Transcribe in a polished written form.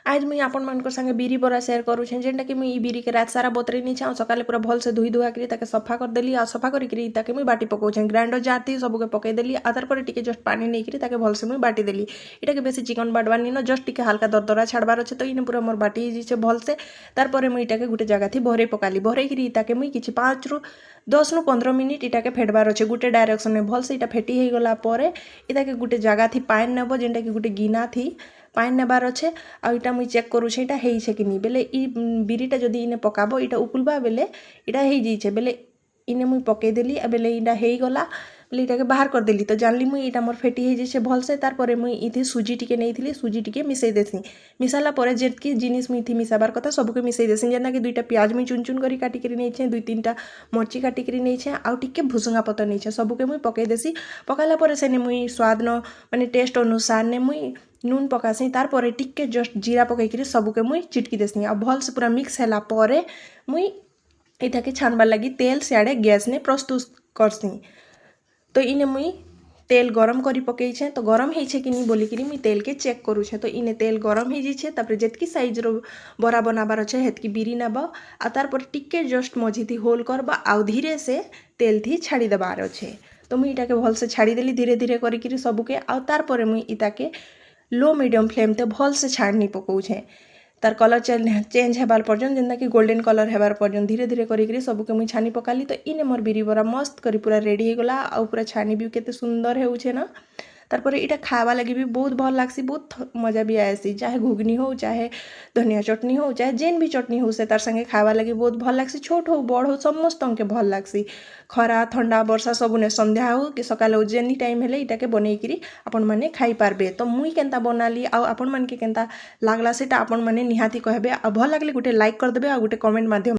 आज मुई आपण मान संगे बिरी बरा शेयर करूछे जेनटा कि मुई बिरी के रात सारा बतरे नहीं छे सकाले पूरा भल से धुई धुआ करी ताके सफा कर देली आ सफा करी ताके मुई बाटी पकाउछे ग्राइंडर जार थी सबके पकई देली आ तार पर टिके जस्ट पानी नहीं करी ताके भल से मुई बाटी देली इटा के बेसी चिकन बाटवार नी न जस्ट टिके हल्का दरदरा छाड़बार अच्छे तो इने पूरा मोर बाटी जाइछे भल से तार पर मुई इटाके गुटे जगह थी भरे पकाली भरे करी ताके मुई किछि 5 रु 10 रु 15 मिनिट इटाके फेटबार अच्छे गुटे डायरेक्शन में भल से इटा फेटी हो गला परे इटाके गुटे जगह थी पाइन नेब जेनटा कि गुटे गिना थी पाइन नेबार अच्छे आ इटा मुई चेक करूछे इटा हेइछे कि नी बेले ई बिरीटा जदि इने पकाबो इटा उकुलबा बेले इटा हेइ जाइछे बेले इने मुई पकई देली आ बेले इटा हेइ गला बेले इटाके बाहर कर देली तो जानली मुई इटा मोर फेटी हेइ जाइछे भल से तार परे मुई इथि सुजी टिके नेइथिली सुजी टिके मिसई देसी मिसाला परे जेतकी जिनिस मुई इथि मिसाबार कथा सबके मिसई देसी जेना कि दुईटा प्याज मुई चुन चुन करी काटी करी नेइछे दुई तीनटा मर्ची काटी करी नेइछे आ टिके भुसुंगा पतर नेइछे सबके मुई पकई देसी पकाला परे सेने मुई स्वाद न माने टेस्ट अनुसार ने मुई नून पकासी तार परे टिके जस्ट जीरा पकईकरी सबके मुई चिटकी देसी आ भल से पूरा मिक्स हैला परे मुई इटाके छानबार लगी तेल सियाड़े गैस ने प्रस्तुत करसी तो इने मुई तेल गरम करी पकईछे तो गरम हेइछे कि नी बोलिकी मुई तेल के चेक करूछे तो इने तेल गरम हो जाइछे तापर जेतकी साइज रो बरा बनाबार अच्छे हेतकी बिरी नेब आ तार पर टिके जस्ट मझी थी होल करबा आ धीरे से तेल थी छाड़ी देबार अच्छे तो मुई इटाके भल से छाड़ी देली धीरे धीरे करिकी सबके आ तार परे मुई इटाके लो मीडियम फ्लेम ते भल से छाड़नी पकाउछे तार कलर चेंज हेबार पर्यंत जेनता कि गोल्डन कलर हेबार पर्यंत धीरे धीरे करिकी सबके मुई छानी पकाली तो इने मोर बिरी बरा मस्त करी पूरा रेडी हो गला आ पूरा छानी भी केते सुंदर हेउछे ना तार पर इटा खावा लगी भी बहुत भल लागसी बहुत मजा भी आएसी चाहे घुगनी हो चाहे धनिया चटनी हो चाहे जेन भी चटनी हो से तार संगे खावा लगी बहुत भल लागसी छोट हो बड़ हो समस्त के भल लागसी खरा ठंडा वर्षा सबुने संध्या हो कि सकाल हो जेनी टाइम हेले इटाके बनईकरी आपण माने खाई पारबे तो मुई केनता बनाली आ आपण मन के केनता लागला सेटा आपण माने निहाती कहबे आ भल लागले गुटे लाइक कर देबे आ गुटे कमेंट माध्यम